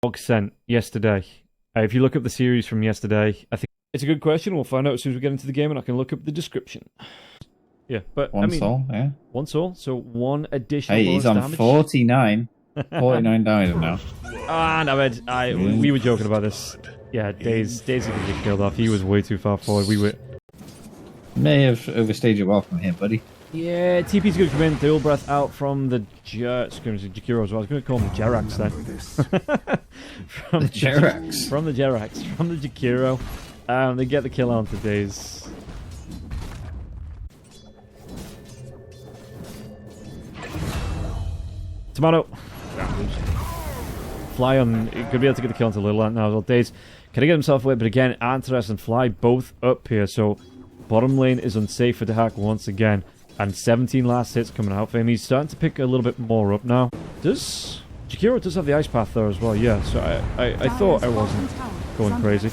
Dog sent yesterday. If you look up the series from yesterday, I think it's a good question. We'll find out as soon as we get into the game, and I can look up the description. Yeah, but one soul, yeah. One soul, so one additional Hey, he's on damage. 49 damage now. Ah, no, we were joking about this. Yeah, Days is gonna get killed off. He was way too far forward. We were... May have overstayed your welcome here, buddy. Yeah, TP's gonna come in, dual breath out from the Jakiro as well. I was gonna call him the Jerax then. From the Jerax? From the Jerax. From the Jakiro. They get the kill onto Days. Tomato. Fly on, could be able to get the kill onto Little Ant now as well. Days can get himself away, but again, Antares and Fly both up here, so bottom lane is unsafe for Dahak once again. And 17 last hits coming out for him. He's starting to pick a little bit more up now. Jakiro does have the ice path there as well, yeah, so I thought I wasn't going crazy.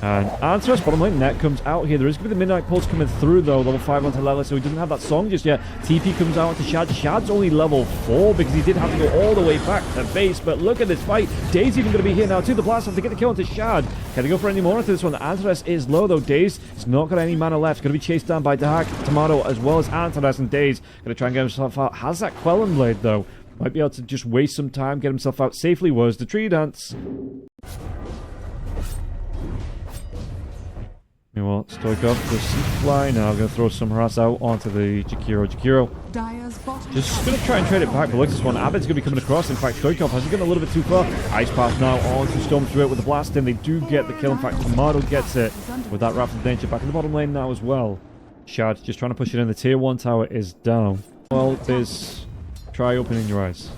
And Antares, bottom lane, net comes out here. There is going to be the Midnight Pulse coming through, though. Level 5 onto Lelis, so he doesn't have that song just yet. TP comes out onto Shad. Shad's only level 4 because he did have to go all the way back to base. But look at this fight. Daze even going to be here now, too. The blast off to get the kill onto Shad. Can they go for any more into this one? Antares is low, though. Daze has not got any mana left. Going to be chased down by Dahak, Tomato, as well as Antares, and Daze going to try and get himself out. Has that Quelling Blade, though. Might be able to just waste some time, get himself out safely. Was the tree dance. Meanwhile, Stoikov does some fly now. I'm going to throw some harass out onto the Jakiro. Just going to try and trade it back, but look at this one. Abed's going to be coming across. In fact, Stoikov has gone a little bit too far. Ice Path now onto Storm through it with the blast in. They do get the kill. In fact, Tomato gets it with that Rapid Danger back in the bottom lane now as well. Shad just trying to push it in. The tier 1 tower is down. Well, there's... Try opening your eyes.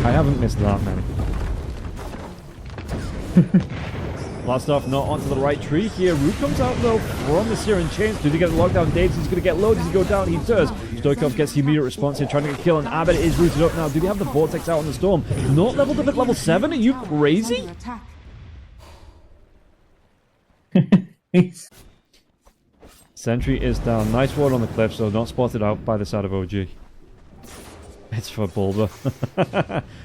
I haven't missed that many. Blast off, not onto the right tree here. Root comes out though from the Searing Chains. Do they get the lockdown? Daves is going to get low. Does he go down? He does. Stoikov gets the immediate response here, trying to get a kill, and Abed is rooted up now. Do they have the Vortex out on the Storm? Not leveled up at level 7? Are you crazy? Sentry is down. Nice ward on the cliff, so not spotted out by the side of OG. It's for Bulba.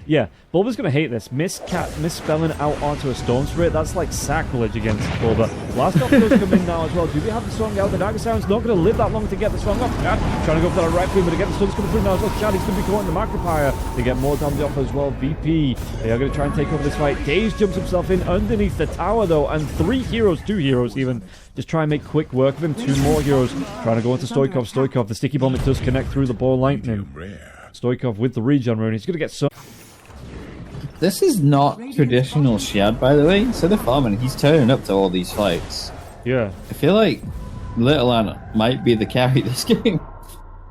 Yeah, Bulba's going to hate this. Misspelling out onto a Stone Spirit, that's like sacrilege against Bulba. Last off does come in now as well. Do they have the song out? The Dagger Sound's not going to live that long to get the song off. Chad trying to go for that right wing, but again, the Stun's coming through now as well. Chad is going to be caught in the Macropire. They get more damage off as well. VP, they are going to try and take over this fight. Daze jumps himself in underneath the tower though, and 2 heroes even, just try and make quick work of him. 2 more heroes trying to go into Stoikov. Stoikov, the sticky bomb, it does connect through the ball lightning. Stoikov with the regen rune. He's going to get some... This is not traditional Shad, by the way. Instead of farming, he's turning up to all these fights. Yeah. I feel like Little Ant might be the carry this game.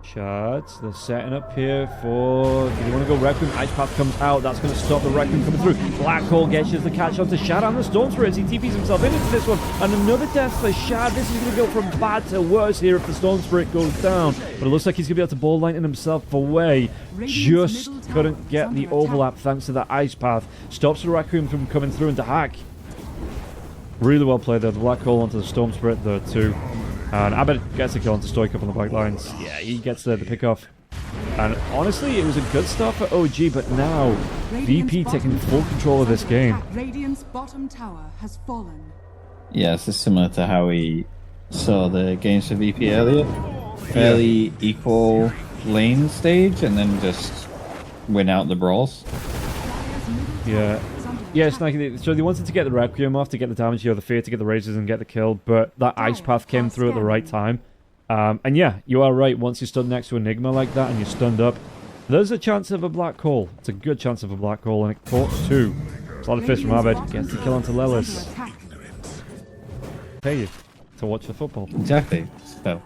Shards, they're setting up here for... Do you want to go Rec Room? Ice Path comes out. That's going to stop the Rec Room coming through. Black Hole gets the catch onto Shad and the Storm Spirit. He TPs himself into this one. And another death for Shad. This is going to go from bad to worse here if the Storm Spirit goes down. But it looks like he's going to be able to ball lightning himself away. Just couldn't get the overlap thanks to that Ice Path. Stops the Rec Room from coming through into Hack. Really well played there. The Black Hole onto the Storm Spirit there too. And Abed gets the kill onto Stoikov on the back lines. Yeah, he gets the pick-off. And honestly, it was a good start for OG, but now VP taking full control of this game. Radiant's bottom tower has fallen. Yeah, this is similar to how we saw the games for VP earlier. Fairly equal lane stage, and then just win out the brawls. Yeah. Yeah, it's like, so they wanted to get the Requiem off to get the damage here, the Fear to get the Razors and get the kill, but that Ice Path came through at the right time. And yeah, you are right, once you stood next to Enigma like that and you're stunned up, there's a chance of a Black Hole. It's a good chance of a Black Hole, and it caught 2. Solid fist from Abed, gets the kill onto Lelis. Pay you to watch the football. Exactly. So.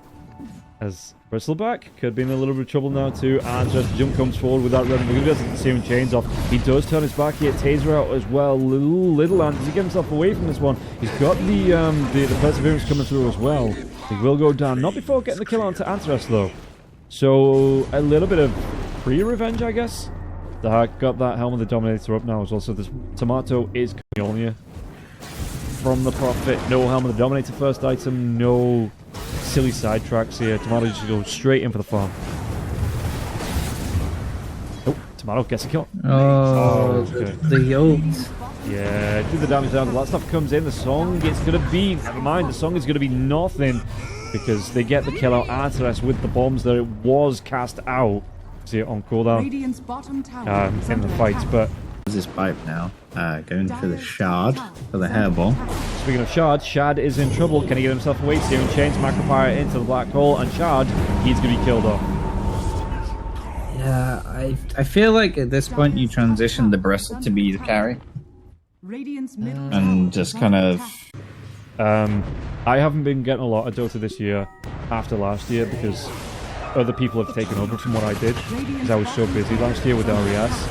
As Bristleback could be in a little bit of trouble now too, and just Jump comes forward with that red. We're going to get the Searing Chains off. He does turn his back here. Taser out as well. Little Ant, does he get himself away from this one? He's got the Perseverance coming through as well. He will go down, not before getting the kill onto Antares though. So a little bit of pre-revenge, I guess. Got that Helm of the Dominator up now as well. So this Tomato is coming on here from the Prophet. No Helm of the Dominator first item. No silly sidetracks here. Tomato just goes straight in for the farm. Oh, Tomato gets a kill. Oh, okay. the ult. Yeah, do the damage down. A lot of stuff comes in. The song is going to be... Never mind, the song is going to be nothing. Because they get the kill out. Artemis with the bombs that it was cast out. See it on cooldown in the fights, but... This pipe now, going for the shard, for the hairball. Speaking of Shard, Shad is in trouble. Can he get himself away? Searing Chains, Macropyre into the black hole, and Shard, he's going to be killed off. Yeah, I feel like at this point you transition the Bristle to be the carry. And just kind of... I haven't been getting a lot of Dota this year after last year because other people have taken over from what I did because I was so busy last year with RES.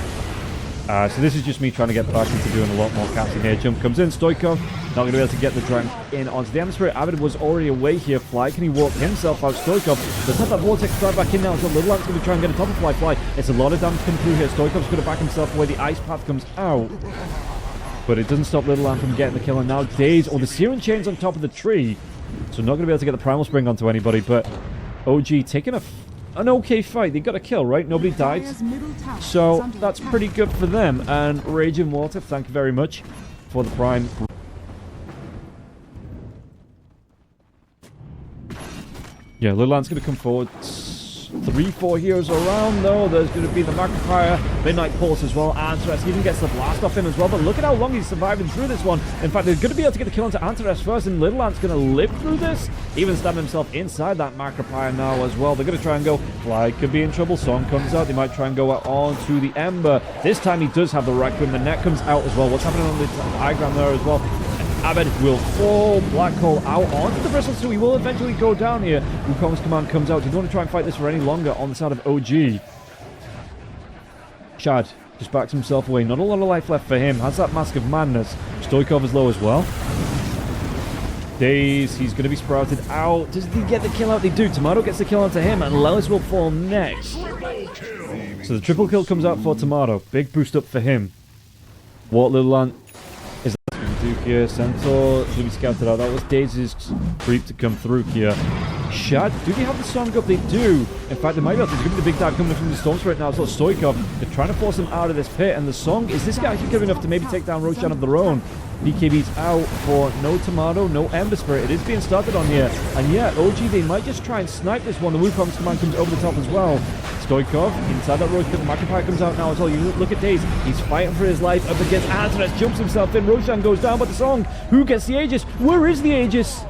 So this is just me trying to get back into doing a lot more casting here. Jump comes in, Stoikov, not going to be able to get the drag in onto the Ember. Avid was already away here. Fly, can he walk himself out? Stoikov does have that Vortex drive back in now, so Little Ant's going to try and get a top of Fly. Fly, it's a lot of damage coming through here. Stoikov's going to back himself away. The Ice Path comes out. But it doesn't stop Little Ant from getting the kill. And now Daze, or the Searing Chains on top of the tree. So not going to be able to get the Primal Spring onto anybody, but OG taking an okay fight. They got a kill, right? Nobody died. So that's pretty good for them. And Raging Water, thank you very much for the Prime. Yeah, Little Ant's going to come forward. 3-4 heroes around, though. There's going to be the Macropyre, Midnight Pulse as well. Antares even gets the blast off him as well. But look at how long he's surviving through this one. In fact, they're going to be able to get the kill onto Antares first, and Little Ant's going to live through this. Even stabbing himself inside that Macropyre now as well. They're going to try and go. Fly could be in trouble. Song comes out. They might try and go out onto the Ember. This time he does have the Requiem. The net comes out as well. What's happening on the diagram there as well? Abed will fall. Black hole out onto the Bristle, so he will eventually go down here. Wukong's command comes out. Do you want to try and fight this for any longer on the side of OG? Shad just backs himself away. Not a lot of life left for him. Has that Mask of Madness. Stoikov is low as well. Daze, he's going to be sprouted out. Does he get the kill out? They do. Tomato gets the kill onto him, and Lelis will fall next. So the triple kill comes out for Tomato. Big boost up for him. What Little Ant is that going to do here? Centaur should be scouted out. That was Daze's creep to come through here. Shad, do they have the song up? They do. In fact, they might be able to. There's going to be the big dive coming from the Storm Spirit now. So Stoikov, they're trying to force him out of this pit. And the song, is this guy actually good enough to maybe take down Roshan of their own? BKB's out for no Tomato, no Ember Spirit. It is being started on here. And yeah, OG, they might just try and snipe this one. The Wukong's command comes over the top as well. Stoikov, inside that Roshan, the Macropyre comes out now as well. You look at Daze, he's fighting for his life up against Antares, jumps himself in. Roshan goes down, but the song, who gets the Aegis? Where is the Aegis?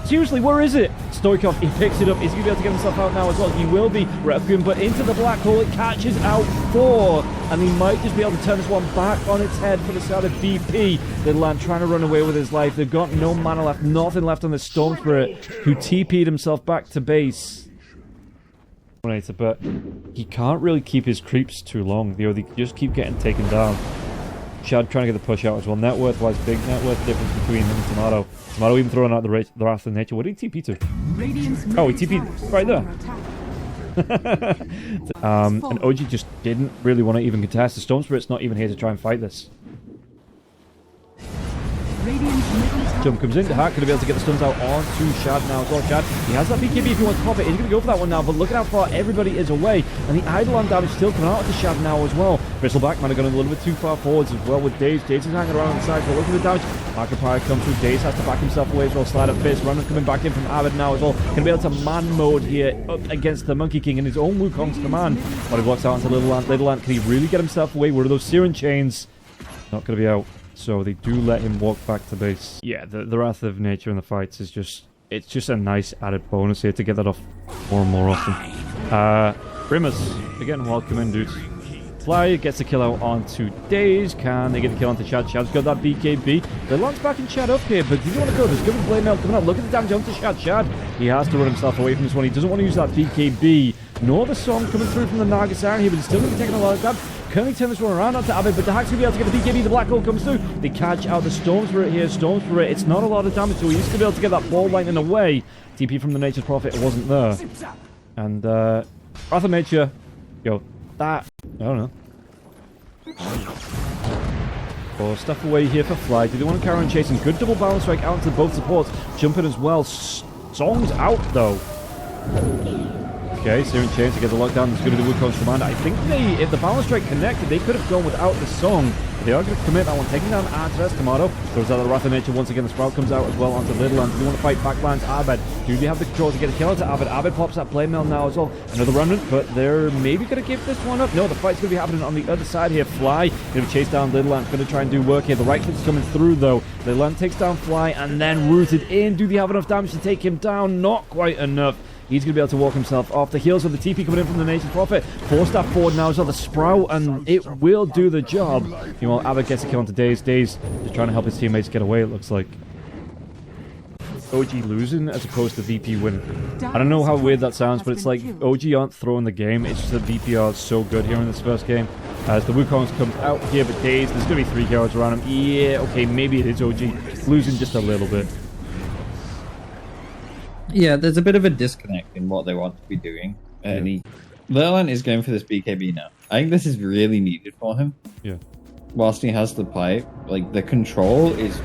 Seriously, where is it? Stoikov, he picks it up. Is he going to be able to get himself out now as well? He will be. Requiem, but into the black hole. It catches out 4. And he might just be able to turn this one back on its head for the side of BP. Little Ant trying to run away with his life. They've got no mana left. Nothing left on the Storm Spirit, who TP'd himself back to base. But he can't really keep his creeps too long. They just keep getting taken down. Shad trying to get the push out as well. Net worth wise, big net worth difference between him and Tomato. Tomato even throwing out the Wrath of Nature. What did he TP to? Oh, he TP'd right there. And OG just didn't really want to even contest. The Storm Spirit's not even here to try and fight this. Jump comes in. The Hack going to be able to get the stuns out onto Shad now as well. Shad, he has that BKB if he wants to pop it. He's going to go for that one now, but look at how far everybody is away. And the Eidolon damage still coming out of the Shad now as well. Bristleback might have gone a little bit too far forwards as well with Daze. Daze is hanging around on the side, so look at the damage. Macropyre comes through. Daze has to back himself away as well. Slide of Fist. Runner coming back in from Avid now as well. Going to be able to man mode here up against the Monkey King and his own Wukong's command. But he blocks out into Little Ant. Little Ant, can he really get himself away? What are those Searing Chains? Not going to be out. So they do let him walk back to base. Yeah, the Wrath of Nature in the fights is it's just a nice added bonus here to get that off more and more often. Rimmers, again, welcome in, dudes. Fly gets the kill out onto Daze. Can they get the kill onto Shad? Shad's got that BKB. The launch back and Shad up here, but do you want to go? There's good blade mail coming up. Look at the damage onto Shad. Shad, he has to run himself away from this one. He doesn't want to use that BKB. Nor the song coming through from the Naga Siren here, but he's still going to be taking a lot of damage. Can he turn this one around onto Abed, but the Hack's going to be able to get the BKB. The black hole comes through. They catch out the Storm Spirit here. Storm Spirit, it's not a lot of damage, so he's going to be able to get that ball lightning away. TP from the Nature's Prophet, it wasn't there. And, Wrath of Nature, yo, that, I don't know. Oh, stuff away here for Fly. Do they want to carry on chasing? Good double balance strike out to both supports. Jumping as well. Song's out, though. Okay, Searing Chains to get the lockdown. There's going to be the Wukong's command. I think if the Balance Strike connected, they could have gone without the song. They are going to commit that one, taking down Artemis. Tomato throws out the Wrath of Nature once again. The Sprout comes out as well onto Little Land. Do you want to fight backlines? Abed. Do they have the control to get a kill into Abed? Abed pops that play mill now as well. Another remnant, but they're maybe going to give this one up. No, the fight's going to be happening on the other side here. Fly going to chase down Little Land. Going to try and do work here. The right click's coming through though. Little Land takes down Fly and then rooted in. Do they have enough damage to take him down? Not quite enough. He's going to be able to walk himself off. The heels of the TP coming in from the Nature's Prophet. 4-star forward now as well. The Sprout, and it will do the job. You know, Abbott gets a kill onto Daze. Daze just trying to help his teammates get away, it looks like. OG losing as opposed to VP winning. I don't know how weird that sounds, but it's like OG aren't throwing the game. It's just that VP are so good here in this first game. As the Wukongs comes out here, but Daze, there's going to be 3 cards around him. Yeah, okay, maybe it is OG losing just a little bit. Yeah, there's a bit of a disconnect in what they want to be doing. Leland is going for this BKB now. I think this is really needed for him. Yeah. Whilst he has the pipe, like, the control is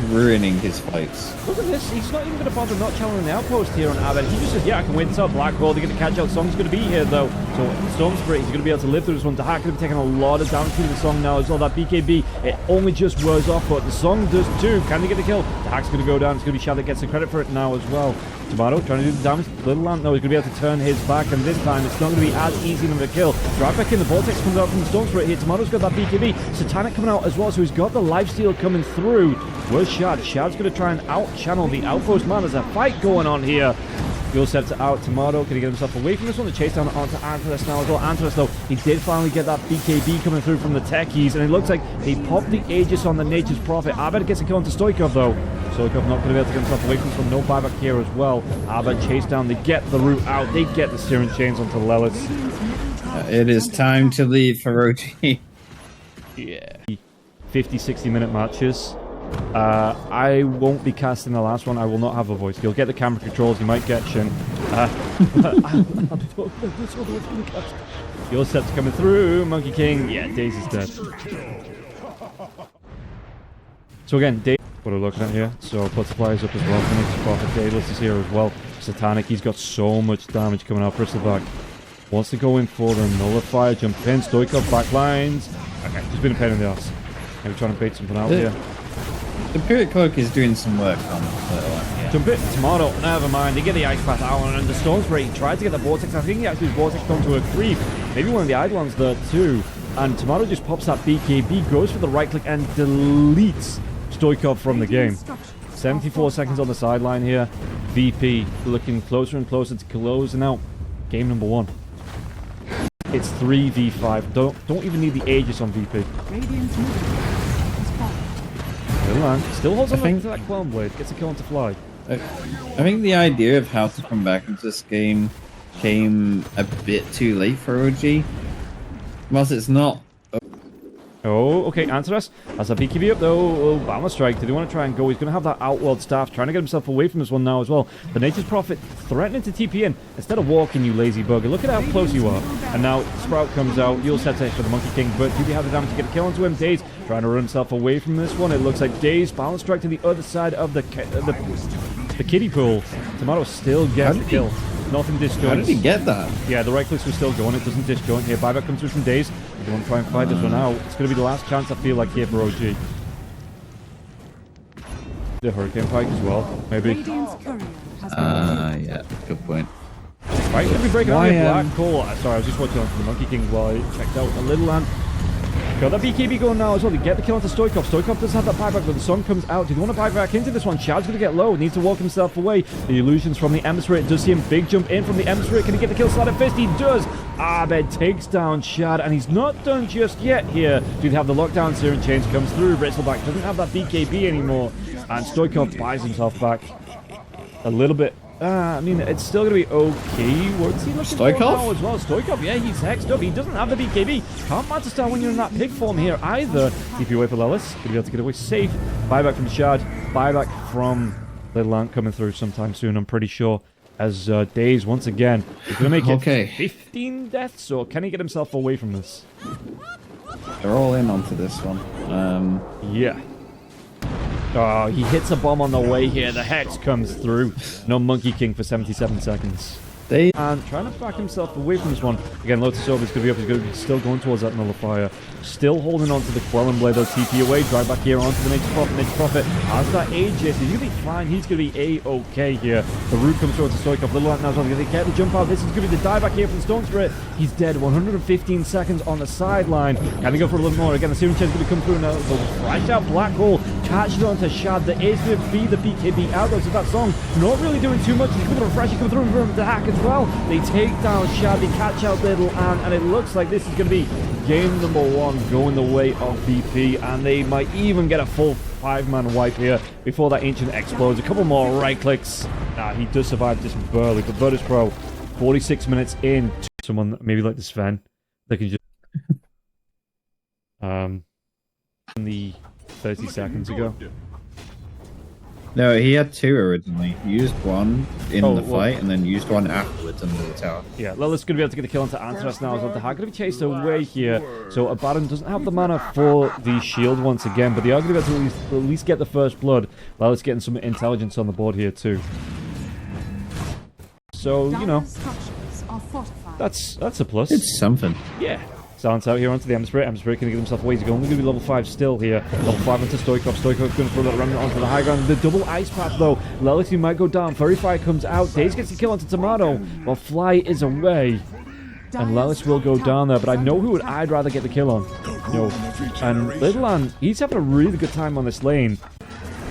ruining his fights. Look at this, he's not even going to bother not challenging the outpost here on Abed. He just says, yeah, I can win this up. Black Hole, they're going to catch out. Song's going to be here though. So Storm Spirit, he's going to be able to live through this one. Dahak going to be taking a lot of damage to the Song now as well. That BKB, it only just wears off, but the Song does too. Can they get the kill? Dahak's going to go down. It's going to be Shad that gets the credit for it now as well. Tomato trying to do the damage. Little Lamp, no, he's going to be able to turn his back, and this time it's not going to be as easy of a kill. Drive back in, the Vortex comes out from the Storm Spirit here. Tomato's got that BKB. Satanic coming out as well, so he's got the lifesteal coming through. Where's Shad? Shad's going to try and out-channel the Outpost Man. There's a fight going on here. Fuel sets it out. Tomato, can he get himself away from this one? The chase down onto Antares now as well. Antares, though, he did finally get that BKB coming through from the techies, and it looks like they popped the Aegis on the Nature's Prophet. Abed gets a kill onto Stoikov, though. Stoikov not going to be able to get himself away from this one. No buyback here as well. Abed chase down. They get the route out. They get the Searing Chains onto Lelis. It is time to leave for OG. Yeah. 50-60 minute matches. I won't be casting the last one. I will not have a voice. You'll get the camera controls. You might get Shin. Your set's coming through. Monkey King. Yeah, Daisy's dead. So again, what we're looking at here. So put supplies up as well. Phoenix Prophet. Daedalus is here as well. Satanic. He's got so much damage coming out. Bristleback wants to go in for the nullifier. Jump in. Stoikov backlines. Okay, just been a pain in the ass. Maybe trying to bait something out here. The Period Cloak is doing some work on it. Jump it, Tomato, never mind. They get the Ice Path out, and the Storm Spirit, he tried to get the Vortex. I think he actually Vortex onto a creep. Maybe one of the Eidolons there too. And Tomato just pops that BKB, goes for the right click, and deletes Stoikov from the game. 74 seconds on the sideline here. VP looking closer and closer to closing out game number 1. It's 3v5. Don't even need the Aegis on VP. Still holds on to that Clone Blade. Gets a kill onto Fly. I think the idea of how to come back into this game came a bit too late for OG. Whilst it's not... Oh, okay, Antares has a BKB up though. Oh, Balance Strike. Did he want to try and go? He's going to have that Outworld Staff, trying to get himself away from this one now as well. The Nature's Prophet threatening to TP in. Instead of walking, you lazy bugger. Look at how close you are. And now Sprout comes out. You'll set it for the Monkey King, but do they have the damage to get a kill onto him? Daze trying to run himself away from this one. It looks like Daze Balance Strike to the other side of the kiddie pool. Tomato still gets the kill. Nothing disjoints. How did he get that? Yeah, the right clicks were still going. It doesn't disjoint here. Buyback comes through from Daze. They want to try and fight this one out. It's going to be the last chance, I feel like, here for OG. The Hurricane Pike as well, maybe. Yeah, good point. Right, going to be breaking out here. Black Hole. Sorry, I was just watching on from the Monkey King while I checked out a Little Land. Got that BKB going now as well. They get the kill onto Stoikov. Stoikov does have that buyback, but the sun comes out. Do they want to buy back into this one? Shad's going to get low. Needs to walk himself away. The illusions from the Emissary. Does see him big jump in from the Emissary. Can he get the kill? Slatted Fist. He does. Abed takes down Shad, and he's not done just yet here. Do they have the lockdown? Searing Chains comes through. Bristleback doesn't have that BKB anymore, and Stoikov buys himself back a little bit. I mean, it's still going to be okay. What's he looking for now as well? Stoikov, yeah, he's hexed up. He doesn't have the BKB. Can't matter style when you're in that pig form here either. Keep you away for Lelis. Going to be able to get away safe. Buyback from Shad. Buyback from Little Ant coming through sometime soon, I'm pretty sure. As Daze, once again, is going to make it 15 deaths, or can he get himself away from this? They're all in onto this one. Yeah. Oh, he hits a bomb on the way here. The Hex comes through. No Monkey King for 77 seconds. And trying to back himself away from this one. Again, Lotus Orb is going to be up. He's going to be still going towards that nullifier. Still holding on to the Quelling Blade. They'll TP away. Drive back here onto the Nature Prophet. Nature Prophet has that Aegis. He's going to be fine. He's going to be A-okay here. The root comes towards the Stoikov. Little Ant now is going to get the jump out. This is going to be the die back here from Stone Spirit. He's dead. 115 seconds on the sideline. Can he go for a little more? Again, the Serum Chain's going to come through now. The Fresh Out Black Hole catches on to Shad. The Ace going to be the BKB out. Of that song. Not really doing too much. He's going to refresh. He's coming through from the hack as well. They take down Shad. They catch out Little Ant. And it looks like this is going to be game number 1 going the way of BP. And they might even get a full 5-man wipe here before that Ancient explodes. A couple more right clicks. He does survive just barely. But Virtus Pro, 46 minutes in. Someone maybe like the Sven. They can just... the 30 seconds ago. No, he had 2 originally. He used one in the fight and then used one afterwards under the tower. Yeah, Lilith's going to be able to get the kill onto Antares now as well. The Hag going to be chased away here. So Abaddon doesn't have the mana for the shield once again, but they are going to be able to at least get the first blood. Lilith's getting some intelligence on the board here too. So, you know, that's a plus. It's something. Yeah. Silence out here onto the Ember Spirit. Ember Spirit going to get himself away. He's only going to be level 5 still here. Level 5 onto Stoikov. Stoikov's going to throw that remnant onto the high ground. The double ice path though. Lilith might go down. Fairy Fire comes out. Daze gets the kill onto Tomato while Fly is away. And Lilith will go down there. But I know who I'd rather get the kill on. No. And Little Ant, he's having a really good time on this lane.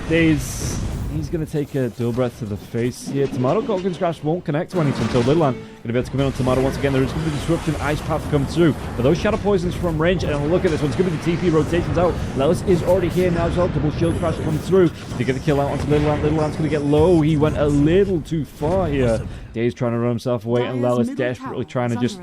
Daze... He's going to take a dual breath to the face here. Tomato Gorgon's Grasp won't connect to anything until Little Ant going to be able to come in on Tomato once again. There is going to be Disruption, Ice Path come through. But those Shadow Poisons from range, and look at this one. It's going to be the TP rotations out. Lelis is already here now as well. Double Shield Crash coming through to get the kill out onto Little Ant. Little Ant's going to get low. He went a little too far here. Dave's trying to run himself away, and Lelis desperately trying to just...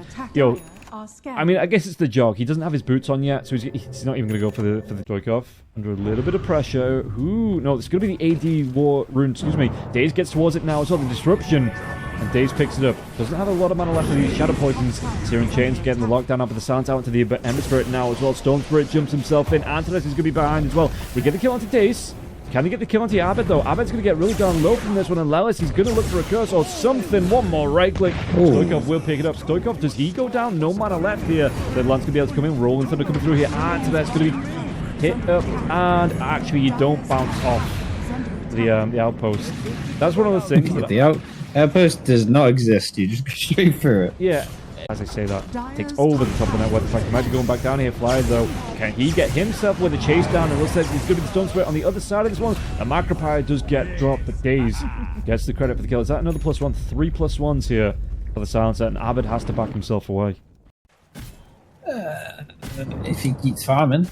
I mean, I guess it's the jog. He doesn't have his boots on yet, so he's not even going to go for the Stoikov. Under a little bit of pressure. Ooh, no, it's going to be the AD War Rune, excuse me. Daze gets towards it now as well, the Disruption. And Daze picks it up. Doesn't have a lot of mana left for these Shadow Poisons. Searing Chains getting the lockdown up with the Silence out into the Ember Spirit now as well. Stone Spirit jumps himself in. Antares is going to be behind as well. We get the kill onto Daze. Can he get the kill onto Abed though? Abed's going to get really down low from this one, and Lelis, he's going to look for a curse or something. One more right click. Stoikov will pick it up. Stoikov, does he go down? No mana left here. Little Ant's going to be able to come in. Rolling Thunder coming through here. Antares going to be hit up, and actually you don't bounce off the outpost. That's one of the things. The outpost does not exist. You just go straight through it. Yeah. As I say that, takes over the top of the network. In fact, he might be going back down here. Fly though. Can he get himself with a chase down? It looks like he's going to be the Stone Spirit on the other side of this one. A Macropire does get dropped, but Daze gets the credit for the kill. Is that another +1? 3 +1s here for the Silencer, and Abed has to back himself away. If he keeps farming.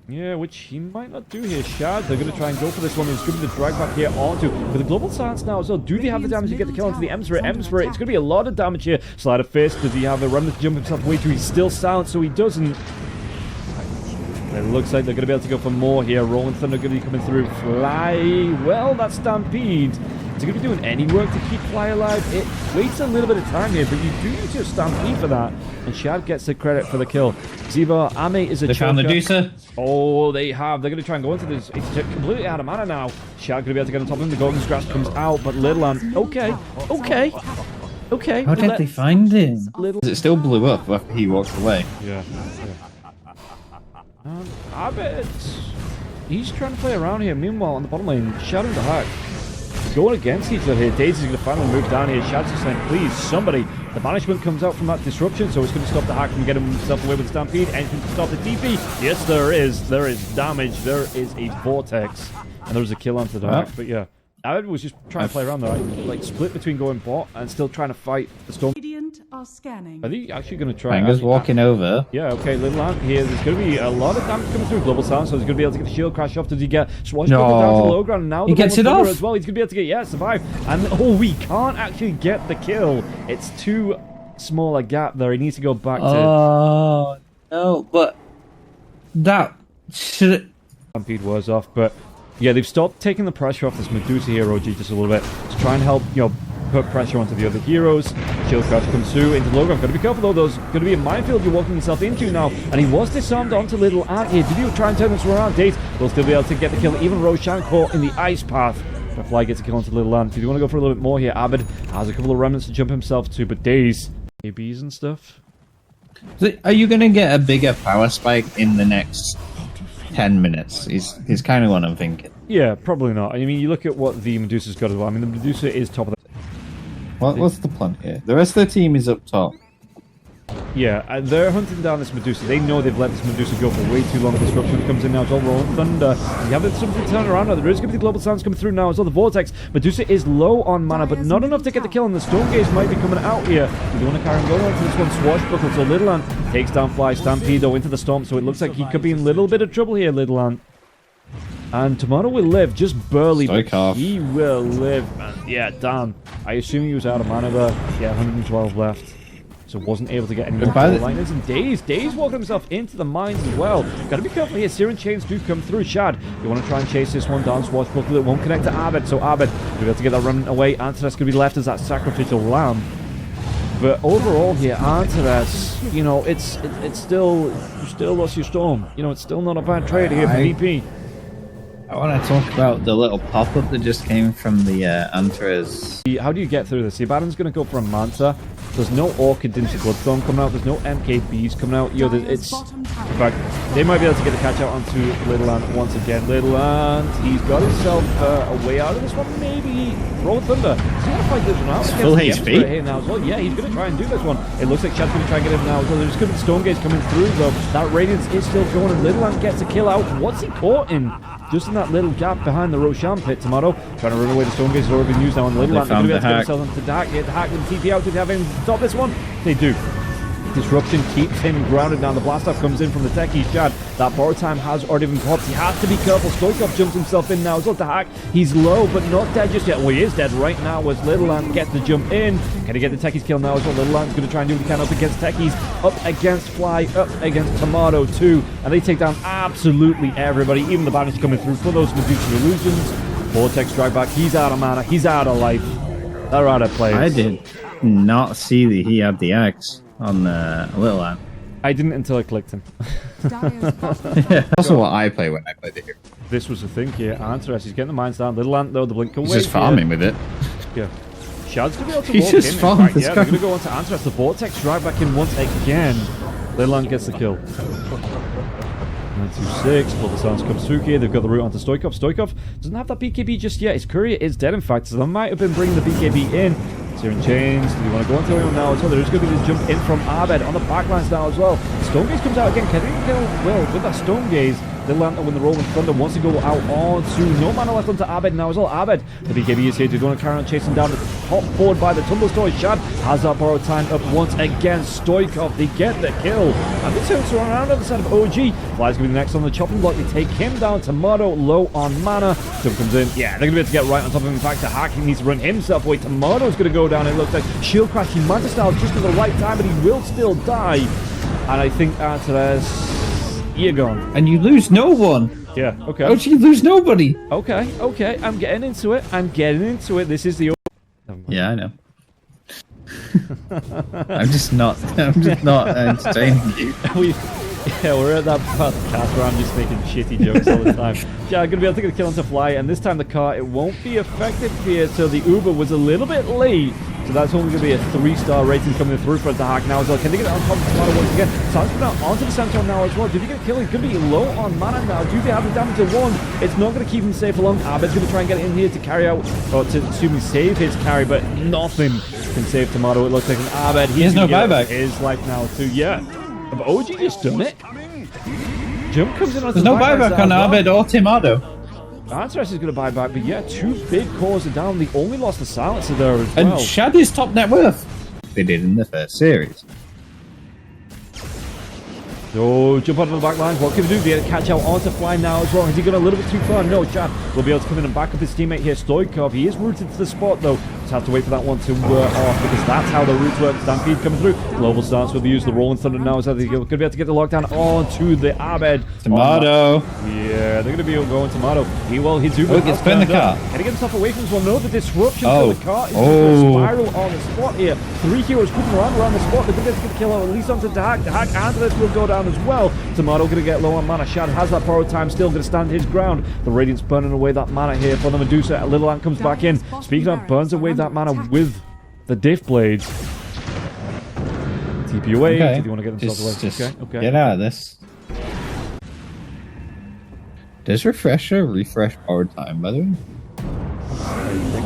Yeah, which he might not do here. Shad, they're going to try and go for this one. It's going to be the drag back here onto. With the Global Silence now as well. Do they have the damage to get the kill onto the Ember Spirit? Ember Spirit, it's going to be a lot of damage here. Sleight of Fist, does he have a remnant to jump himself away to? He's still silent, so he doesn't. It looks like they're going to be able to go for more here. Rolling Thunder going to be coming through. Fly, well, that's Stampede. Is it going to be doing any work to keep Fly alive? It waits a little bit of time here, but you do need to Stampede for that. And Shad gets the credit for the kill. Ziva, Ame is a choker. They found the Deucer. Oh, they have. They're going to try and go into this. It's completely out of mana now. Shad going to be able to get on top of him. The Golden Grasp comes out, but Little Ant, okay. How did they find him? It still blew up after he walked away. Yeah. I bet he's trying to play around here. Meanwhile, on the bottom lane, Shad and the Hack going against each other here. Daisy's going to finally move down here. Shad's just saying, please, somebody. The banishment comes out from that disruption, so it's going to stop the Hack from getting himself away with the Stampede. Anything to stop the TP? Yes, there is. There is damage. There is a vortex. And there's a kill onto the Hack. But yeah, Abed was just trying to play around there. Right? Like, split between going bot and still trying to fight the Storm. Are scanning. Are they actually going to try? Banger's walking over. Yeah, okay, Little Ant here. There's going to be a lot of damage coming through Global Silence, so he's going to be able to get the shield crash off. Does he get swashbuckled down to the low ground? And now he gets it off as well. He's going to be able to get, yeah, survive. And we can't actually get the kill. It's too small a gap there. He needs to go back to. Oh no, but that should. Stampede was off, but yeah, they've stopped taking the pressure off this Medusa hero G just a little bit to try and help, put pressure onto the other heroes. Shield crash comes through into the low ground. Got to be careful though. There's going to be a minefield you're walking yourself into now. And he was disarmed onto Little Ant here. Did he try and turn this around? Daze will still be able to get the kill. Even Roshan caught in the ice path. But Fly gets a kill onto Little Ant. If you want to go for a little bit more here, Abed has a couple of remnants to jump himself to, but Daze, ABs and stuff. Are you going to get a bigger power spike in the next 10 minutes? Is kind of what I'm thinking. Yeah, probably not. I mean, you look at what the Medusa's got as well. I mean, the Medusa is top of the... What's the plan here? The rest of the team is up top. Yeah, they're hunting down this Medusa. They know they've let this Medusa go for way too long. Disruption comes in now. It's all Rolling Thunder. You have something turn around now. There is going to be the Global Sounds coming through now as well. The Vortex. Medusa is low on mana, but not enough to get the kill. And the Storm Gaze might be coming out here. You want to carry him going on to this one. Swashbuckle. So Little Ant takes down Fly. Stampedo into the Storm. So it looks like he could be in a little bit of trouble here, Little Ant. And Tomato will live, just barely, but he will live. And yeah, damn. I assume he was out of mana there. Yeah, 112 left. So wasn't able to get any more liners. And Daze walking himself into the mines as well. Got to be careful here. Searing Chains do come through. Shad, you want to try and chase this one down. Swashbuckle, it won't connect to Abed. So Abed will be able to get that remnant away. Antares going to be left as that sacrificial lamb. But overall here, Antares, you know, it's still, you still lost your Storm. You know, it's still not a bad trade here for VP. I want to talk about the little pop-up that just came from the Antares. How do you get through this? The Abaddon's going to go for a Manta. There's no Orchid into Bloodthorn coming out. There's no MKBs coming out. Yo, it's... In fact, they might be able to get the catch out onto Little Ant once again. Little Ant, he's got himself a way out of this one. Maybe Rolling Thunder. He's going to fight this one out. Full HP. Here now as well. Yeah, he's going to try and do this one. It looks like Shad's going to try and get him now as well. There's going to be Storm Gaze coming through, though. That Radiance is still going, and Little Ant gets a kill out. What's he caught in? Just in that little gap behind the Roshan pit. Tomato trying to run away. The Storm Gaze has already been used now on Little Ant. They're going to be able to get themselves onto the Dark. Yeah, the Hack with the TP out. Do they have him to stop this one? They do. Disruption keeps him grounded now. The blast off comes in from the techie Shad. That borrow time has already been popped. He has to be careful. Stoikov jumps himself in now as well to Hack. He's low, but not dead just yet. Well, he is dead right now as Little Ant gets the jump in. Can he get the techies kill now as well? Little Ant's going to try and do what he can up against techies, up against Fly, up against Tomato too. And they take down absolutely everybody. Even the banish coming through for those Medusa illusions. Vortex strike back. He's out of mana. He's out of life. They're out of players. I did not see that he had the axe on Little Ant. I didn't until I clicked him. Yeah, that's what I play when I play the hero. This was the thing here. Antares, he's getting the mines down. Little Ant though, the blink can wait. He's just farming with it. Yeah. Shad's going to be able to He's walk just in. farming. Yeah, they're going to go on to Antares. The Vortex strike back in once again. Little Ant gets the kill. 926, Global Sounds comes through here. They've got the route onto Stoikov. Stoikov doesn't have that BKB just yet. His courier is dead, in fact, so they might have been bringing the BKB in. Searing Chains. Do you want to go into anyone now as well? There is going to be this jump in from Abed on the backlines now as well. Storm Gaze comes out again. Can he kill Will with that Storm Gaze? Little Ant when the Rolling Thunder wants to go out onto no mana left onto Abed now as well. Abed, the BKB is here to go and carry on chasing down the top forward by the Tumble Story. Shad has that borrowed time up once again. Stoikov, they get the kill. And they turn around on the side of OG. Fly's going to be the next on the chopping block. They take him down. Tomato low on mana. Jump comes in. Yeah, they're going to be able to get right on top of him. In fact, the Hack needs to run himself away. Tomato's going to go down. It looks like Shield Crash. He Manta Style just at the right time, but he will still die. And I think Antares, you're gone. And you lose no one. Yeah, okay. How do you lose nobody? Okay. I'm getting into it. This is the... Yeah, I know. I'm just not entertaining you. We're at that podcast where I'm just making shitty jokes all the time. Yeah, I'm going to be able to get a kill onto Fly, and this time the car, it won't be effective here, so the Uber was a little bit late. So that's only going to be a 3-star rating coming through for the Hack now as well. Can they get it on top of Tomato once again? Sounds good now onto the center now as well. Do they get a kill? He's going to be low on mana now. Do they have the damage to 1? It's not going to keep him safe for long. Abed's going to try and get in here to carry out, or to assuming save his carry, but nothing can save Tomato. It looks like an Abed. He has no buyback. His life now too. Yeah. Have OG just done it? Jump comes in on There's no buyback on Abed or Tomato. Antares is going to buy back, but yeah, 2 big cores are down. They only lost the silencer there as well. And Shad is top net worth. They did in the first series. So, jump onto the back line. What can he do? Be able to catch out onto Fly now as well. Has he gone a little bit too far? No, Chad will be able to come in and back up his teammate here, Stoikov. He is rooted to the spot, though. Just have to wait for that one to off, because that's how the roots work. Stampede coming through. Global starts with the use of the Rolling Thunder now. So they're going to be able to get the lockdown onto the Abed. Tomato. Yeah, they're going to be going Tomato. Meanwhile, Hizuba Oh, he gets spin the car. Can he get himself away from this one? No, the disruption Oh. to the car is going to spiral on the spot here. 3 heroes creeping around the spot. They're going to be able to get the kill out, at least onto Dahak. Dahak and this will go down as well. Tomato going to get low on mana. Shad has that borrowed time, still going to stand his ground. The Radiant's burning away that mana here for the Medusa. A little ant comes back in. Speaking of, burns away that mana with the Diff Blade. TP away. Okay. Did you want to get themselves away? Just Okay. get out of this. Does refresher refresh power time, by the way?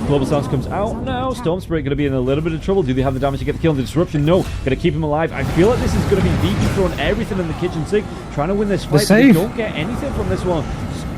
Global Stance comes out now. Storm Spirit going to be in a little bit of trouble. Do they have the damage to get the kill? The disruption? No. Going to keep him alive. I feel like this is going to be VP throwing everything in the kitchen sink, trying to win this fight. They don't get anything from this one.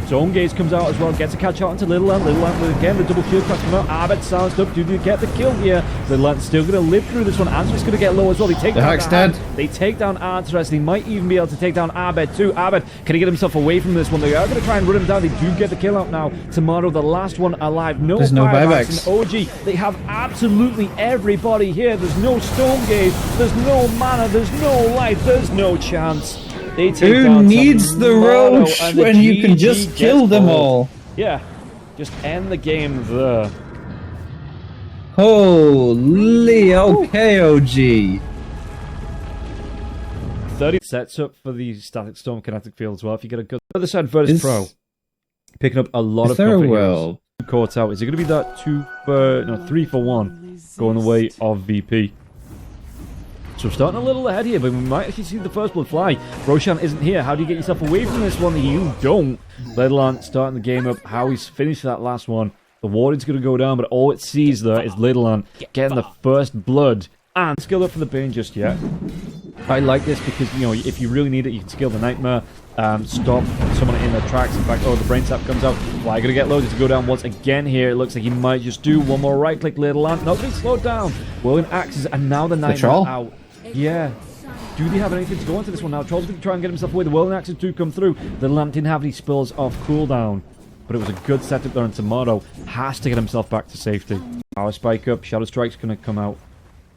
Zone Gaze comes out as well, gets a catch out onto Little Ant. Little Ant with again the double shield crash come out. Abed silenced up. Do they get the kill here? Little Ant's still going to live through this one. Antares going to get low as well. They take down dead. They take down Antares. They might even be able to take down Abed too. Abed, can he get himself away from this one? They are going to try and run him down. They do get the kill out now. Tomato, the last one alive. There's no buybacks. OG, they have absolutely everybody here. There's no Storm Gaze. There's no mana. There's no light. There's no chance. Who needs the Roche when you can just kill them all? Yeah, just end the game there. Holy, okay, OG. 30 sets up for the Static Storm Kinetic Field as well. If you get a good other side, Virtus Pro picking up a lot of confidence. Caught out. Is it going to be that 3 for 1 going the way of VP? So we're starting a little ahead here, but we might actually see the first blood fly. Roshan isn't here. How do you get yourself away from this one? You don't. Little Ant starting the game up. How he's finished that last one. The Warden's going to go down, but all it sees there is Little Ant getting the first blood. And skill up for the Bane just yet. I like this because, you know, if you really need it, you can skill the Nightmare. Stop someone in their tracks. In fact, the Brain Sap comes out. Fly going to get loaded to go down once again here. It looks like he might just do one more right-click. Little Ant not being slowed down. Whirling Axes, and now the Nightmare out. Yeah. Do they have anything to go into this one now? Troll's going to try and get himself away. The Whirling Axes do come through. The lamp didn't have any spells off cooldown, but it was a good setup there, and Tomato has to get himself back to safety. Power Spike up. Shadow Strike's going to come out.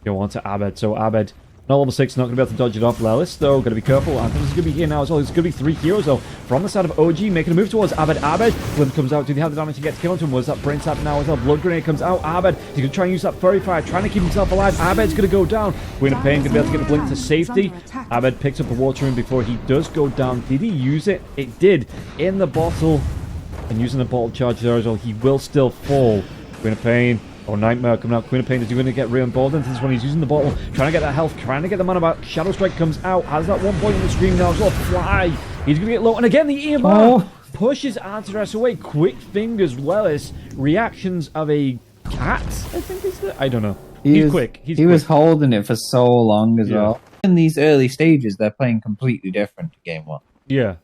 Go on to Abed. So Abed, not level 6, not going to be able to dodge it off. Lelis, though, going to be careful. Anthony's going to be here now as well. There's going to be 3 heroes, though, from the side of OG, making a move towards Abed. Abed, Glim comes out. Do they have the damage to get to kill onto him? Was that Brain Sap now as well? Blood Grenade comes out. Abed, he's going to try and use that Furry Fire, trying to keep himself alive. Abed's going to go down. Queen of Pain going to be able to get the blink to safety. Abed picks up the Water Rune before he does go down. Did he use it? It did. In the bottle. And using the bottle charge there as well, he will still fall. Queen of Pain. Nightmare coming out. Queen of Pain is going to get re-involved into this one. He's using the bottle, trying to get that health, trying to get the mana back. Shadow Strike comes out, has that 1 point in the screen now as well. Fly. He's going to get low. And again, the EMR pushes Antares away. Quick fingers, Lelis. Reactions of a cat, I think is the... I don't know. He's quick. He was holding it for so long as well. In these early stages, they're playing completely different to game 1. Yeah.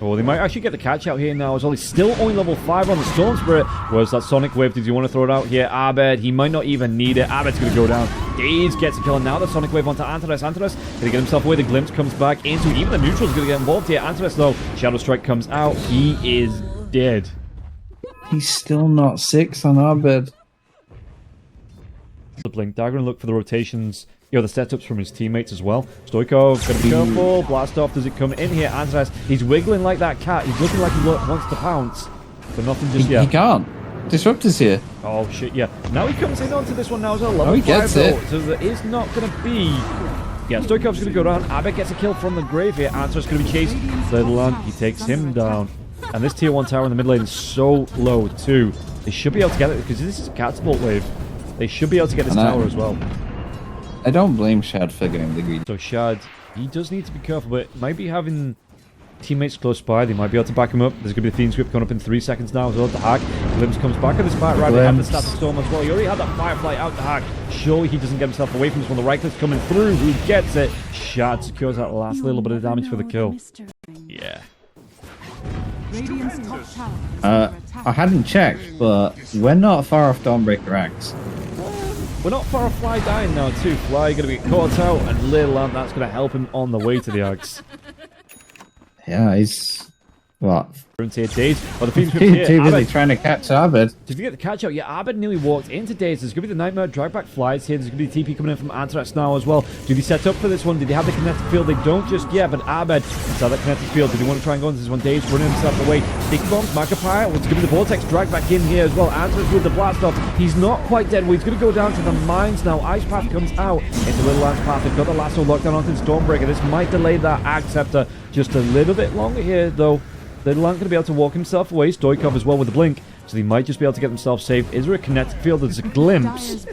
Oh, they might actually get the catch out here now as well. He's still only level 5 on the Storm Spirit. Where's that Sonic Wave? Did you want to throw it out here? Abed, he might not even need it. Abed's going to go down. Daze gets a kill, and now the Sonic Wave onto Antares. Antares going to get himself away. The Glimpse comes back into it. Even the Neutral's going to get involved here. Antares, though, Shadow Strike comes out. He is dead. He's still not 6 on Abed. The Blink Dagger and look for the rotations. The setups from his teammates as well. Stoikov, gonna be careful. Blast off, does it come in here? Antares, he's wiggling like that cat. He's looking like he wants to pounce. But nothing just yet. He can't. Disruptor's here. Oh shit, yeah. Now he comes in onto this one now as well. Level 5 gets it. So there is not gonna be... Yeah, Stoikov's gonna go down. Abed gets a kill from the grave here. Antares gonna be chased. Little Ant, he takes him down. And this tier 1 tower in the mid lane is so low too. They should be able to get it, because this is a catapult wave. They should be able to get this tower as well. I don't blame Shad for getting the green. So Shad, he does need to be careful, but might be having teammates close by. They might be able to back him up. There's going to be a Fiend Script coming up in 3 seconds now as well. The hack. Glimpse comes back on this fight right. They have the Static Storm as well. He already had that Firefly out the hack. Surely he doesn't get himself away from this one. The right click's coming through. He gets it. Shad secures that last little bit of damage for the kill. Yeah. I hadn't checked, but we're not far off Dawnbreaker Axe. We're not far off Fly dying now too. Fly going to be caught out, and Little Ant, that's going to help him on the way to the Axe. Yeah, he's What? Here, Days. Oh, the Phoenix Too here. busy Abed. trying to catch Abed. Did you get the catch out? Yeah, Abed nearly walked into Days. There's going to be the Nightmare Dragback Flies here. There's going to be TP coming in from Antrax now as well. Do they set up for this one? Did they have the kinetic field? They don't just yet, but Abed inside that kinetic field. Did he want to try and go into this one? Days running himself away. Sticky Bombs, Magapire. What's going to be the Vortex drag back in here as well. Antrax with the blast off. He's not quite dead. Well, he's going to go down to the mines now. Ice Path comes out into Little Lance Path. They've got the lasso locked down onto the Stormbreaker. This might delay that Axe Scepter just a little bit longer here, though. Little Ant going to be able to walk himself away. Stoikov as well with the blink. So they might just be able to get themselves safe. Is there a kinetic field? There's a glimpse.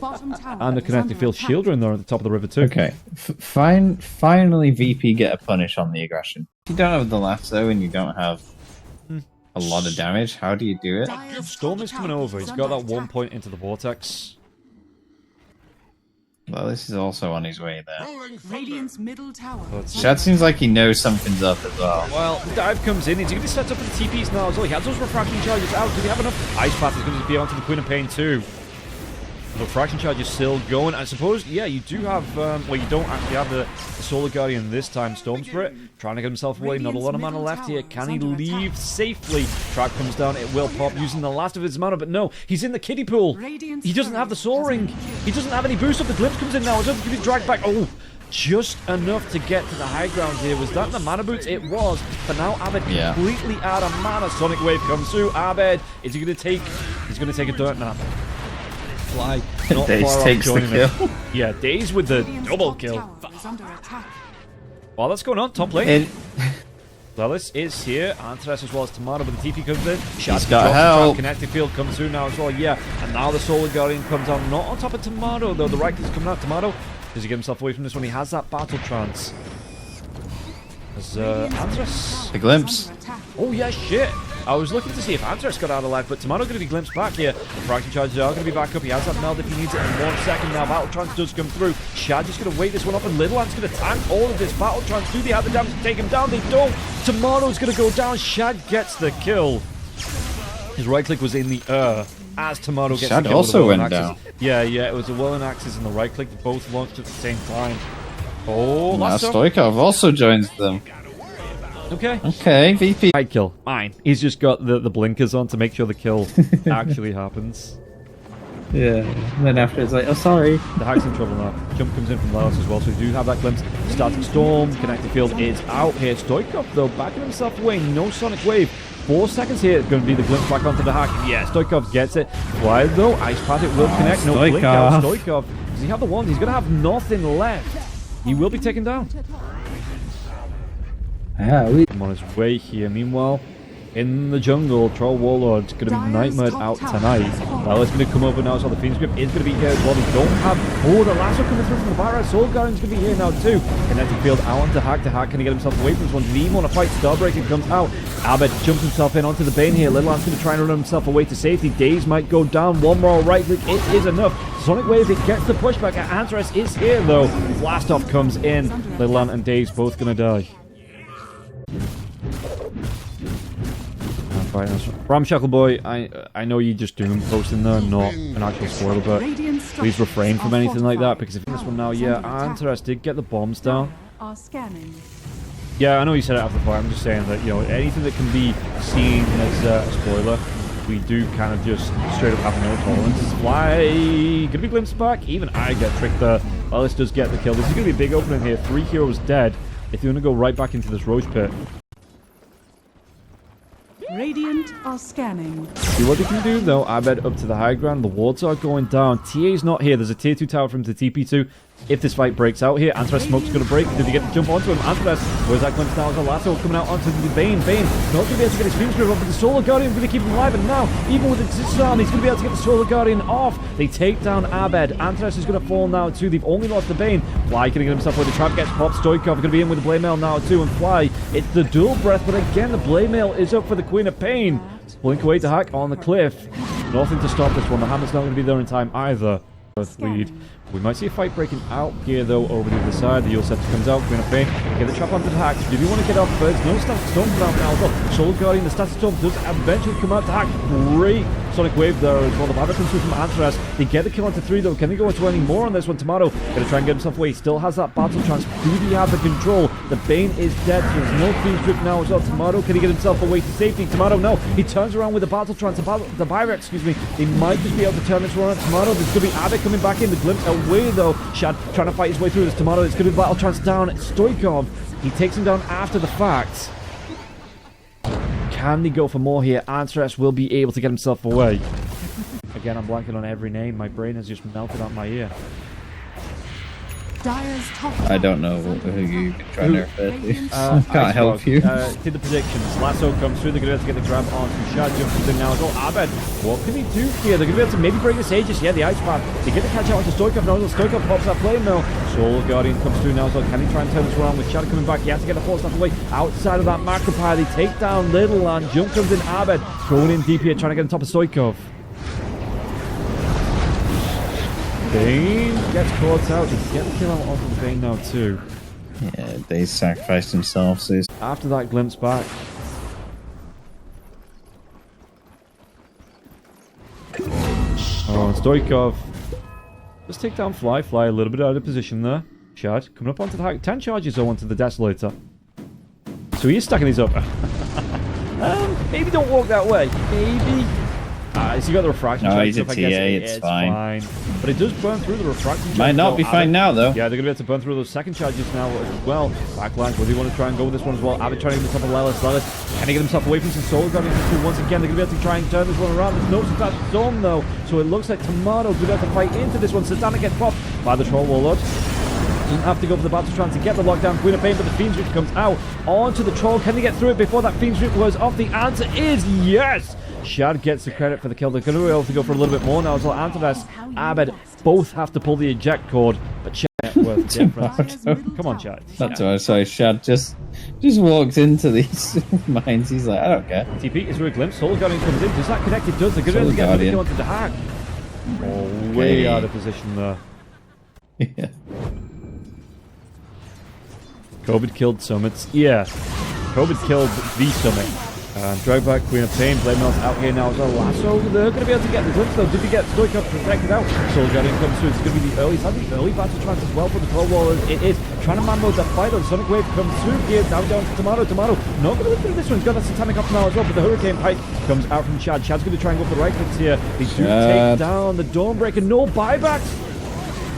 And a kinetic field shielder in there at the top of the river too. Okay. Finally VP get a punish on the aggression. If you don't have the lasso and you don't have a lot of damage, how do you do it? Storm is coming over. He's got that 1 point into the vortex. Well, this is also on his way there. Radiant's middle tower. Shad seems like he knows something's up as well. Well, the dive comes in. He's going to set up for the TPs now as well. He has those refraction charges out. Do we have enough? Ice Path is going to be onto the Queen of Pain too. The refraction charge is still going. I suppose, yeah, you do have, well, you don't actually have the Solar Guardian this time. Storm Spirit trying to get himself away. Not a lot of mana left here. Can he leave safely? Trap comes down. It will pop using the last of his mana, but no, he's in the kiddie pool. He doesn't have the Soul Ring. He doesn't have any boost up. The Glimpse comes in now. It's up to be dragged back. Oh, just enough to get to the high ground here. Was that the mana boots? It was. But now Abed completely out of mana. Sonic Wave comes through. Abed, is he going to take? He's going to take a dirt nap. Fly. Not Daze far takes off the joining kill. him. Yeah, Daze with the double kill. While that's going on, top lane. Lilith is here. Antares as well as Tomato, but the TP comes in. He's got help. Kinetic field comes through now as well. Yeah, and now the Solar Guardian comes out. Not on top of Tomato though. The right is coming out. Tomato, does he get himself away from this one? He has that battle trance. As Antares. The glimpse. Oh yeah, shit. I was looking to see if Antares got out alive, but Tomato going to be glimpsed back here. The fraction charges are going to be back up. He has that meld if he needs it in 1 second now. Battle Trance does come through. Shad just going to wait this one up, and Little Ant's going to tank all of this. Battle Trance, do they have the damage to take him down? They don't. Tomato's going to go down. Shad gets the kill. His right click was in the air as Tomato gets Shad the kill. also with the went axis. down. Yeah, it was a Whirling Axis and the right click. They both launched at the same time. Oh, Now lasso. Stoikov also joins them. Okay, VP. Right kill. Mine. He's just got the blinkers on to make sure the kill actually happens. Yeah, and then after it's like, oh, sorry. The Hack's in trouble now. Jump comes in from Laos as well, so we do have that glimpse. Static Storm, Connected Field is out here. Stoikov, though, backing himself away. No Sonic Wave. 4 seconds here. It's going to be the glimpse back onto the Hack. Yeah, Stoikov gets it. Why, though? Ice Path, it will connect. No blink out. Stoikov. Does he have the wand? He's going to have nothing left. He will be taken down. I'm on his way here. Meanwhile, in the jungle, Troll Warlord's going to be nightmared out tonight. It's going to come over now, so the Fiend's Grip is going to be here as well. They don't have... Oh, the lasso coming through from the Barra. Soul Guardian's going to be here now too. Kinetic Field out onto Hack. The Hack, can he get himself away from this one? Did he even want to fight? Starbreaker comes out. Abed jumps himself in onto the Bane here. Little Ant's going to try and run himself away to safety. Daze might go down. One more right click. It is enough. Sonic Wave, it gets the pushback. Antares is here though. Blast Off comes in. Little Ant and Daze both going to die. Ramshackle Boy, I know you just doom posting there, not an actual spoiler, but please refrain from anything like that, because if this one now, yeah, Antares did get the bombs down. Yeah, I know you said it after the fight. I'm just saying that, you know, anything that can be seen as a spoiler, we do kind of just straight up have no tolerance. Fly, gonna be glimpsed back. Even I get tricked there. Alice does get the kill. This is gonna be a big opening here. 3 heroes dead. If you're gonna go right back into this Roach Pit. Radiant are scanning. See what they can do though. Abed up to the high ground. The wards are going down. TA's not here. There's a tier 2 tower for him to TP to. If this fight breaks out here, Antares Smoke's going to break. Did he get to jump onto him? Antares, where's that glimpse now? As a lasso coming out onto the Bane. Bane, not going to be able to get his Scream Scream up, but the Solar Guardian going to keep him alive. And now, even with the disarm, he's going to be able to get the Solar Guardian off. They take down Abed. Antares is going to fall now too. They've only lost the Bane. Fly can get himself where the trap gets popped. Stoikov going to be in with the Blade Mail now too. And Fly, it's the dual breath, but again, the Blade Mail is up for the Queen of Pain. Blink away to Hack on the cliff. Nothing to stop this one. The Hammer's not going to be there in time either. Lead. We might see a fight breaking out here, though, over the other side. The Yulceptor comes out, Queen of Pain, get the trap onto the hack. Do you want to get off first? No Static Storm for now as well. Soul Guardian, the Static Storm does eventually come out to hack. Great Sonic Wave there as well. The buyback comes through from Antras. They get the kill onto 3, though. Can they go into any more on this one? Tomato gonna try and get himself away. He still has that battle trance. Do he have the control? The Bane is dead. There's no Fiend's Grip now as well. Tomato, can he get himself away to safety? Tomato, no. He turns around with the battle trance. The buyback, excuse me. They might just be able to turn this around. Tomato, there's gonna be Abbott coming back in. The glimpse away, though. Shad trying to fight his way through this. Tomato, it's gonna be battle trance down. Stoikov, he takes him down after the fact. Can they go for more here? Antras will be able to get himself away. Again, I'm blanking on every name. My brain has just melted out my ear. I don't know who you're trying to refer to. Can't help you. Did the predictions. Lasso comes through. They're going to be able to get the grab onto Shad. Jumps in now as well. Abed, what can he do here? They're going to be able to maybe break this Aegis. Yeah, the Ice Path. They get the catch out onto Stoikov now. Stoikov pops that flame now. Soul Guardian comes through now as well. Can he try and turn this around with Shad coming back? He has to get the force stuff away. Outside of that macro pile, they take down Little and jump comes in Abed. Going in deep here, trying to get on top of Stoikov. Bane gets caught out. They get the kill out onto Bane now too. Yeah, they sacrificed themselves. After that glimpse back. Oh, Stoikov. Let's take down Fly. Fly a little bit out of position there. Shad coming up onto the hack. 10 charges though onto the Desolator. So he is stacking these up. Maybe don't walk that way. Maybe. Has he got the refraction? No, he's a TA, it's fine. But it does burn through the refraction. Might not be fine now, though. Yeah, they're going to be able to burn through those second charges now as well. Backlines, whether you want to try and go with this one as well. Abbott trying to get the top of Lelis. Lelis, can he get himself away from some Soul Guardian? Once again, they're going to be able to try and turn this one around. There's no Static Storm, though. So it looks like Tomato going to have to fight into this one. Satana gets popped by the Troll Warlord. Doesn't have to go for the battle trance to get the lockdown. Queen of Pain, but the Fiend's Root comes out onto the Troll. Can they get through it before that Fiend's Root was off? The answer is yes! Shad gets the credit for the kill. They're going to be able to go for a little bit more now as well. Antras, Abed both have to pull the eject cord, but Shad worth difference. Come on, Shad. That's right. Sorry, Shad just walks into these mines. He's like, I don't care. TP is through a glimpse. Soul Guardian comes in. Does that connect? It does. They're going to be able to get another kill onto the hack. Oh, way out of position there. Yeah. COVID killed Summits. Yeah. COVID killed the Summit. Drag back, Queen of Pain, Blade Melt's out here now as well. Lasso, they're going to be able to get the glimpse though. Did he get Stoikov protected out? Soul Guardian comes through. It's going to be the early battle trance as well for the Troll Warlord. It is trying to man mode that fight on. Sonic Wave comes through here, down to Tomato. Tomato not going to win through this one. He's got that Satanic up now as well, but the Hurricane Pike comes out from Shad. Shad's going to try and go for the right clicks here. They do take down the Dawnbreaker. No buybacks.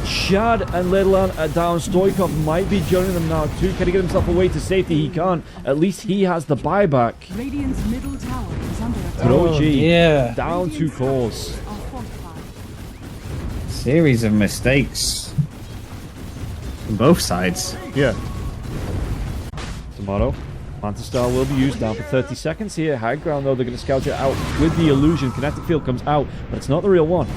Shad and Ledelan are down. Stoikov might be joining them now too. Can he get himself away to safety? He can't. At least he has the buyback. Radiant's middle tower is under attack. But OG, down Radiant's 2 cores. structures are fortified. Series of mistakes. On both sides. Yeah. Tomato. Manta Star will be used down for 30 seconds here. High ground though, they're going to scout it out with the illusion. Kinetic field comes out, but it's not the real one.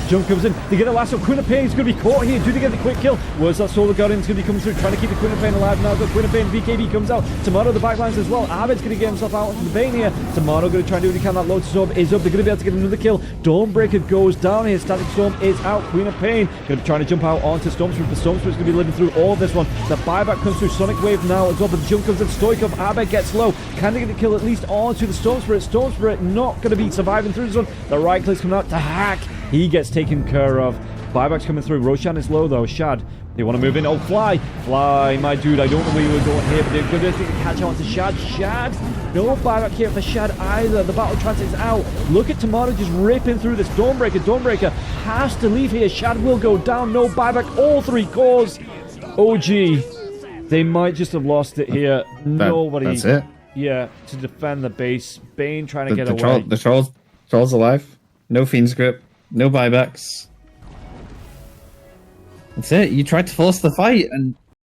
Jump comes in. They get a lasso. Queen of Pain is going to be caught here. Do they get the quick kill? Where's that Solar Guardian? It's going to be coming through, trying to keep the Queen of Pain alive now. The Queen of Pain, BKB comes out. Tomato, the backlines as well. Abed's going to get himself out onto the Bane here. Tomato going to try and do what he can. That Lotus Orb is up. They're going to be able to get another kill. Dawnbreaker goes down here. Static Storm is out. Queen of Pain going to be trying to jump out onto Stormsprite. The Stormsprite is going to be living through all of this one. The buyback comes through. Sonic Wave now as well, but the jump comes in. Stoikov, Abed gets low. Can they get the kill at least onto the Stormsprite? Stormsprite not going to be surviving through this one. The right click's coming out to hack. He gets taken care of. Buyback's coming through. Roshan is low though. Shad, they want to move in. Oh, Fly, my dude. I don't know where you were going here, but they're going to catch on to Shad. Shad, no buyback here for Shad either. The battle trance is out. Look at Tomato just ripping through this. Dawnbreaker has to leave here. Shad will go down. No buyback. All 3 cores. OG, they might just have lost it here. Nobody. That's it. Yeah, to defend the base. Bane trying to get away. The troll's alive. No Fiend's Grip. No buybacks. That's it. You tried to force the fight, and